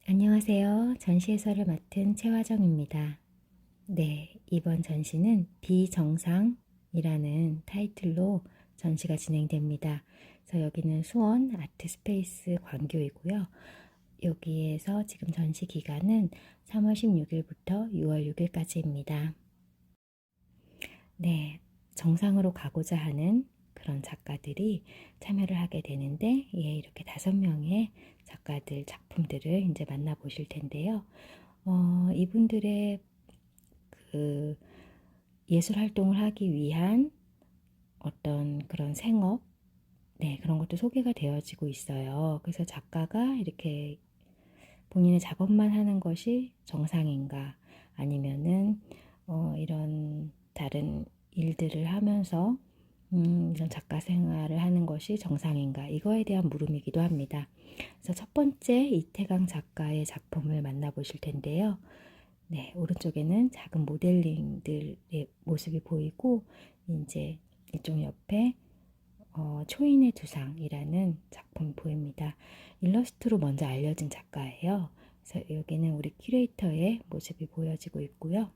안녕하세요. 전시 해설을 맡은 최화정입니다. 네, 이번 전시는 비정상이라는 타이틀로 전시가 진행됩니다. 그래서 여기는 수원 아트스페이스 광교이고요. 여기에서 지금 전시 기간은 3월 16일부터 6월 6일까지입니다. 네, 정상으로 가고자 하는 그런 작가들이 참여를 하게 되는데, 이렇게 5명의 작가들 작품들을 이제 만나보실 텐데요. 이분들의 그 예술 활동을 하기 위한 어떤 그런 생업, 네, 그런 것도 소개가 되어지고 있어요. 그래서 작가가 이렇게 본인의 작업만 하는 것이 정상인가, 아니면은 이런 다른 일들을 하면서 이런 작가 생활을 하는 것이 정상인가, 이거에 대한 물음이기도 합니다. 그래서 첫 번째 이태강 작가의 작품을 만나보실 텐데요. 네, 오른쪽에는 작은 모델링들의 모습이 보이고, 이제 이쪽 옆에 초인의 두상이라는 작품이 보입니다. 일러스트로 먼저 알려진 작가예요. 그래서 여기는 우리 큐레이터의 모습이 보여지고 있고요.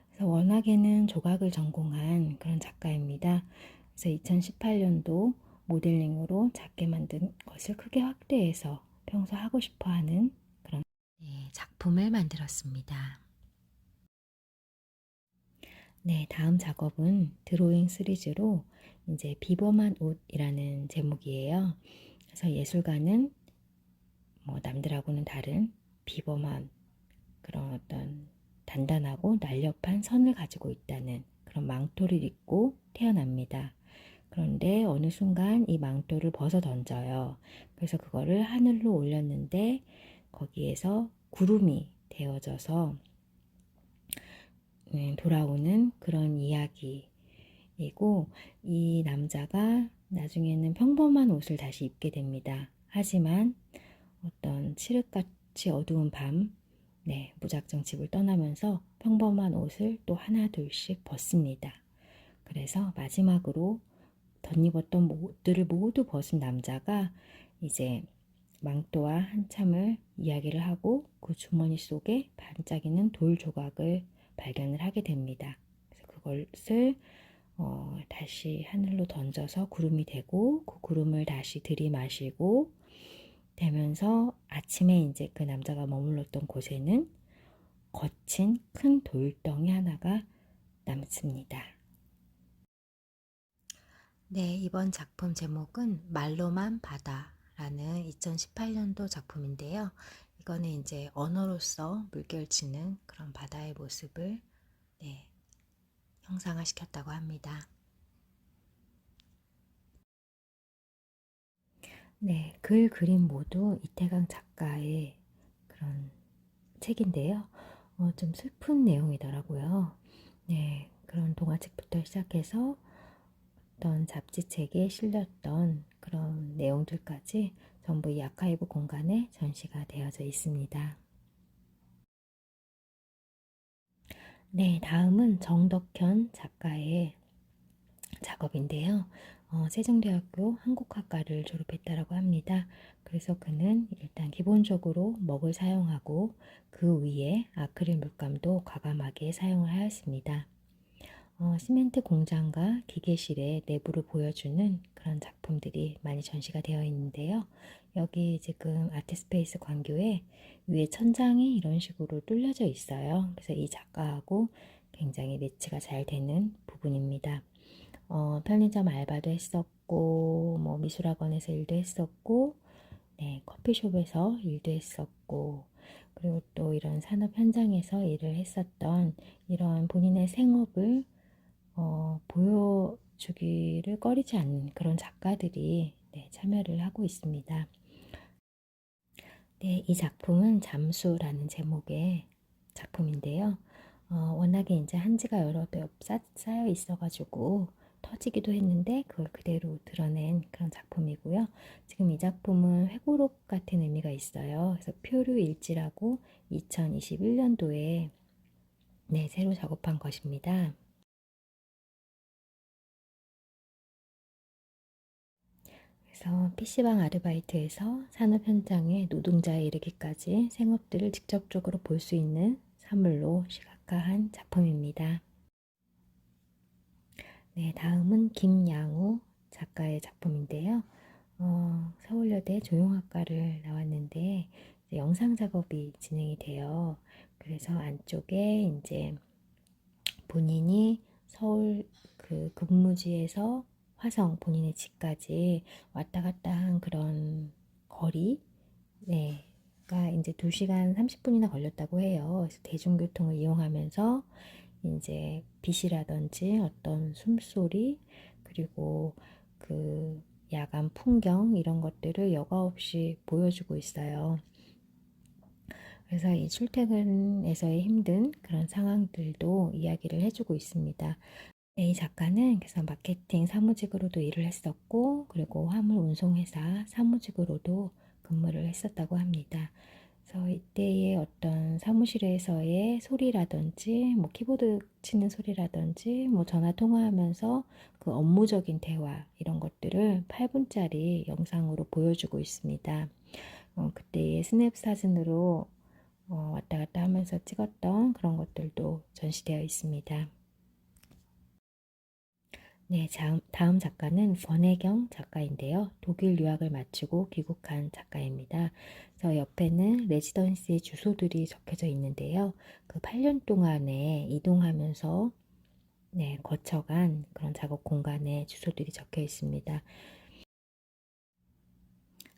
그래서 워낙에는 조각을 전공한 그런 작가입니다. 그래서 2018년도 모델링으로 작게 만든 것을 크게 확대해서 평소 하고 싶어 하는 그런 작품을 만들었습니다. 네, 다음 작업은 드로잉 시리즈로 이제 비범한 옷이라는 제목이에요. 그래서 예술가는 뭐 남들하고는 다른 비범한 그런 어떤 단단하고 날렵한 선을 가지고 있다는 그런 망토를 입고 태어납니다. 그런데 어느 순간 이 망토를 벗어 던져요. 그래서 그거를 하늘로 올렸는데 거기에서 구름이 되어져서 돌아오는 그런 이야기이고, 이 남자가 나중에는 평범한 옷을 다시 입게 됩니다. 하지만 어떤 칠흑같이 어두운 밤, 네, 무작정 집을 떠나면서 평범한 옷을 또 하나 둘씩 벗습니다. 그래서 마지막으로 덧입었던 옷들을 모두 벗은 남자가 이제 망토와 한참을 이야기를 하고 그 주머니 속에 반짝이는 돌 조각을 발견을 하게 됩니다. 그래서 그것을 다시 하늘로 던져서 구름이 되고, 그 구름을 다시 들이마시고 되면서 아침에 이제 그 남자가 머물렀던 곳에는 거친 큰 돌덩이 하나가 남습니다. 네, 이번 작품 제목은 말로만 바다라는 2018년도 작품인데요. 이거는 이제 언어로서 물결치는 그런 바다의 모습을 형상화시켰다고 합니다. 네, 글, 그림 모두 이태강 작가의 그런 책인데요. 좀 슬픈 내용이더라고요. 네, 그런 동화책부터 시작해서 어떤 잡지책에 실렸던 그런 내용들까지 전부 이 아카이브 공간에 전시가 되어져 있습니다. 네, 다음은 정덕현 작가의 작업인데요. 세종대학교 한국학과를 졸업했다라고 합니다. 그래서 그는 일단 기본적으로 먹을 사용하고 그 위에 아크릴 물감도 과감하게 사용을 하였습니다. 시멘트 공장과 기계실의 내부를 보여주는 그런 작품들이 많이 전시가 되어 있는데요. 여기 지금 아트스페이스 광교에 위에 천장이 이런 식으로 뚫려져 있어요. 그래서 이 작가하고 굉장히 매치가 잘 되는 부분입니다. 편의점 알바도 했었고, 뭐 미술학원에서 일도 했었고, 네, 커피숍에서 일도 했었고, 그리고 또 이런 산업 현장에서 일을 했었던 이런 본인의 생업을 보여주기를 꺼리지 않는 그런 작가들이 참여를 하고 있습니다. 네, 이 작품은 잠수라는 제목의 작품인데요. 워낙에 이제 한지가 여러 겹 쌓여 있어가지고 터지기도 했는데 그걸 그대로 드러낸 그런 작품이고요. 지금 이 작품은 회고록 같은 의미가 있어요. 그래서 표류일지라고 2021년도에 새로 작업한 것입니다. 그래서 PC방 아르바이트에서 산업 현장의 노동자에 이르기까지 생업들을 직접적으로 볼 수 있는 사물로 시각화한 작품입니다. 네, 다음은 김양우 작가의 작품인데요. 서울여대 조형학과를 나왔는데 이제 영상 작업이 진행이 돼요. 그래서 안쪽에 이제 본인이 서울 그 근무지에서 화성 본인의 집까지 왔다 갔다 한 그런 거리, 가 이제 2시간 30분이나 걸렸다고 해요. 그래서 대중교통을 이용하면서 이제 빛이라든지 어떤 숨소리, 그리고 그 야간 풍경 이런 것들을 여과 없이 보여주고 있어요. 그래서 이 출퇴근에서의 힘든 그런 상황들도 이야기를 해주고 있습니다. 이 작가는 그래서 마케팅 사무직으로도 일을 했었고, 그리고 화물 운송회사 사무직으로도 근무를 했었다고 합니다. 그래서 이때의 어떤 사무실에서의 소리라든지, 뭐 키보드 치는 소리라든지, 뭐 전화 통화하면서 그 업무적인 대화 이런 것들을 8분짜리 영상으로 보여주고 있습니다. 그때의 스냅 사진으로 왔다 갔다 하면서 찍었던 그런 것들도 전시되어 있습니다. 네, 다음 작가는 권혜경 작가인데요. 독일 유학을 마치고 귀국한 작가입니다. 그래서 옆에는 레지던시 주소들이 적혀져 있는데요. 그 8년 동안에 이동하면서 거쳐간 그런 작업 공간에 주소들이 적혀 있습니다.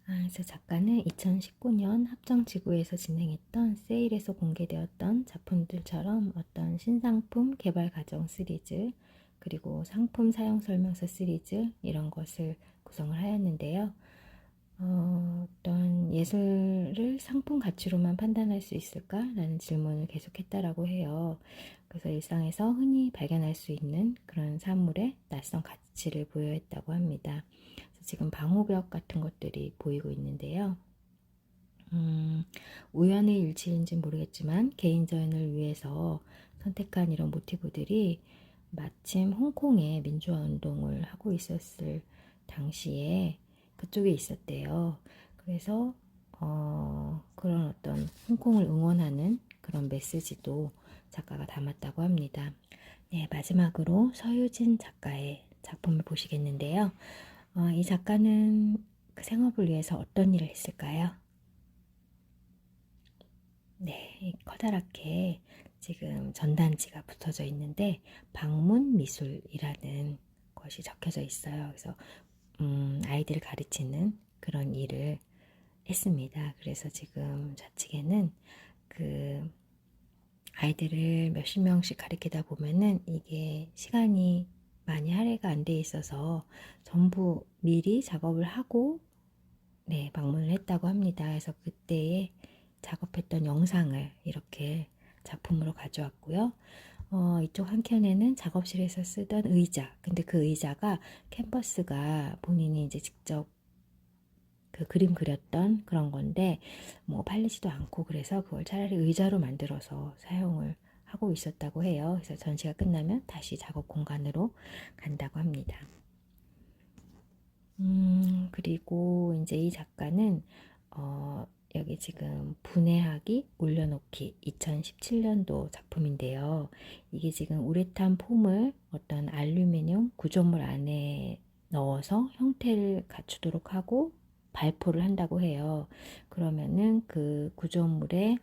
그래서 작가는 2019년 합정지구에서 진행했던 세일에서 공개되었던 작품들처럼 어떤 신상품 개발 과정 시리즈, 그리고 상품 사용 설명서 시리즈 이런 것을 구성을 하였는데요. 어떤 예술을 상품 가치로만 판단할 수 있을까라는 질문을 계속했다라고 해요. 그래서 일상에서 흔히 발견할 수 있는 그런 사물의 낯선 가치를 부여했다고 합니다. 지금 방호벽 같은 것들이 보이고 있는데요. 우연의 일치인지 모르겠지만 개인전을 위해서 선택한 이런 모티브들이 마침 홍콩에 민주화 운동을 하고 있었을 당시에 그쪽에 있었대요. 그래서 그런 어떤 홍콩을 응원하는 그런 메시지도 작가가 담았다고 합니다. 네, 마지막으로 서유진 작가의 작품을 보시겠는데요. 이 작가는 그 생업을 위해서 어떤 일을 했을까요? 네, 커다랗게 지금 전단지가 붙어져 있는데 방문 미술이라는 것이 적혀져 있어요. 그래서 아이들을 가르치는 그런 일을 했습니다. 그래서 지금 좌측에는 그 아이들을 몇십 명씩 가르치다 보면은 이게 시간이 많이 할애가 안 돼 있어서 전부 미리 작업을 하고 방문을 했다고 합니다. 그래서 그때에 작업했던 영상을 이렇게 작품으로 가져왔고요. 이쪽 한켠에는 작업실에서 쓰던 의자. 근데 그 의자가 캔버스가 본인이 이제 직접 그 그림 그렸던 그런 건데 뭐 팔리지도 않고 그래서 그걸 차라리 의자로 만들어서 사용을 하고 있었다고 해요. 그래서 전시가 끝나면 다시 작업 공간으로 간다고 합니다. 그리고 이제 이 작가는 여기 지금 분해하기 올려놓기 2017년도 작품인데요. 이게 지금 우레탄 폼을 어떤 알루미늄 구조물 안에 넣어서 형태를 갖추도록 하고 발포를 한다고 해요. 그러면은 그 구조물에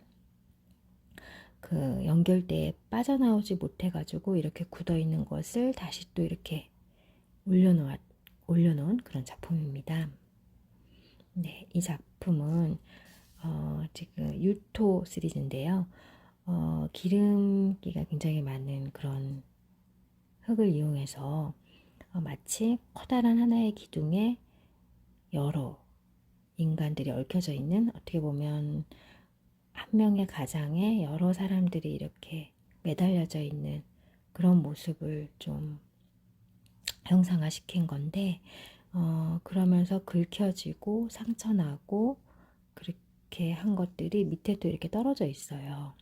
그 연결대에 빠져나오지 못해가지고 이렇게 굳어 있는 것을 다시 또 이렇게 올려놓은 그런 작품입니다. 네, 이 작품은 지금 유토 시리즈인데요. 기름기가 굉장히 많은 그런 흙을 이용해서 마치 커다란 하나의 기둥에 여러 인간들이 얽혀져 있는, 어떻게 보면 한 명의 가장에 여러 사람들이 이렇게 매달려져 있는 그런 모습을 좀 형상화시킨 건데 그러면서 긁혀지고 상처나고 그렇게 한 것들이 밑에 또 이렇게 떨어져 있어요.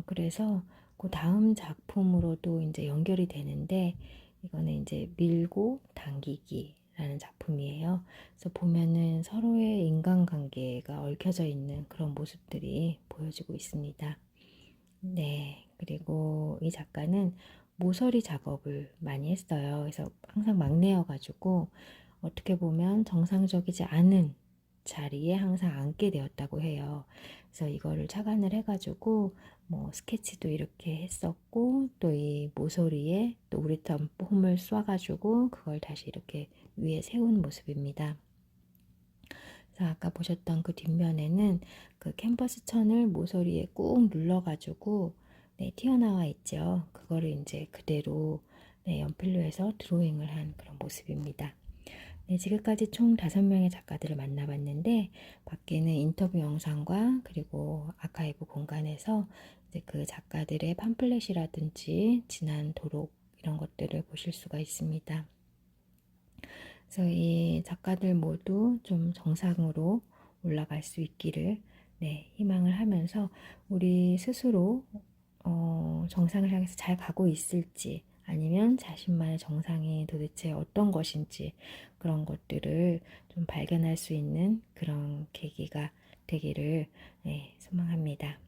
그래서 그 다음 작품으로도 이제 연결이 되는데 이거는 이제 밀고 당기기 라는 작품이에요. 그래서 보면은 서로의 인간관계가 얽혀져 있는 그런 모습들이 보여지고 있습니다. 네, 그리고 이 작가는 모서리 작업을 많이 했어요. 그래서 항상 막내여가지고 어떻게 보면 정상적이지 않은 자리에 항상 앉게 되었다고 해요. 그래서 이거를 착안을 해가지고 뭐 스케치도 이렇게 했었고 또 이 모서리에 또 우레탄 폼을 쏴가지고 그걸 다시 이렇게 위에 세운 모습입니다. 그래서 아까 보셨던 그 뒷면에는 그 캔버스 천을 모서리에 꾹 눌러가지고 네, 튀어나와 있죠. 그거를 이제 그대로 네, 연필로 해서 드로잉을 한 그런 모습입니다. 네, 지금까지 총 5명의 작가들을 만나봤는데 밖에는 인터뷰 영상과 그리고 아카이브 공간에서 이제 그 작가들의 팜플렛이라든지 지난 도록 이런 것들을 보실 수가 있습니다. 그래서 이 작가들 모두 좀 정상으로 올라갈 수 있기를 네, 희망을 하면서 우리 스스로 정상을 향해서 잘 가고 있을지 아니면 자신만의 정상이 도대체 어떤 것인지 그런 것들을 좀 발견할 수 있는 그런 계기가 되기를 네, 소망합니다.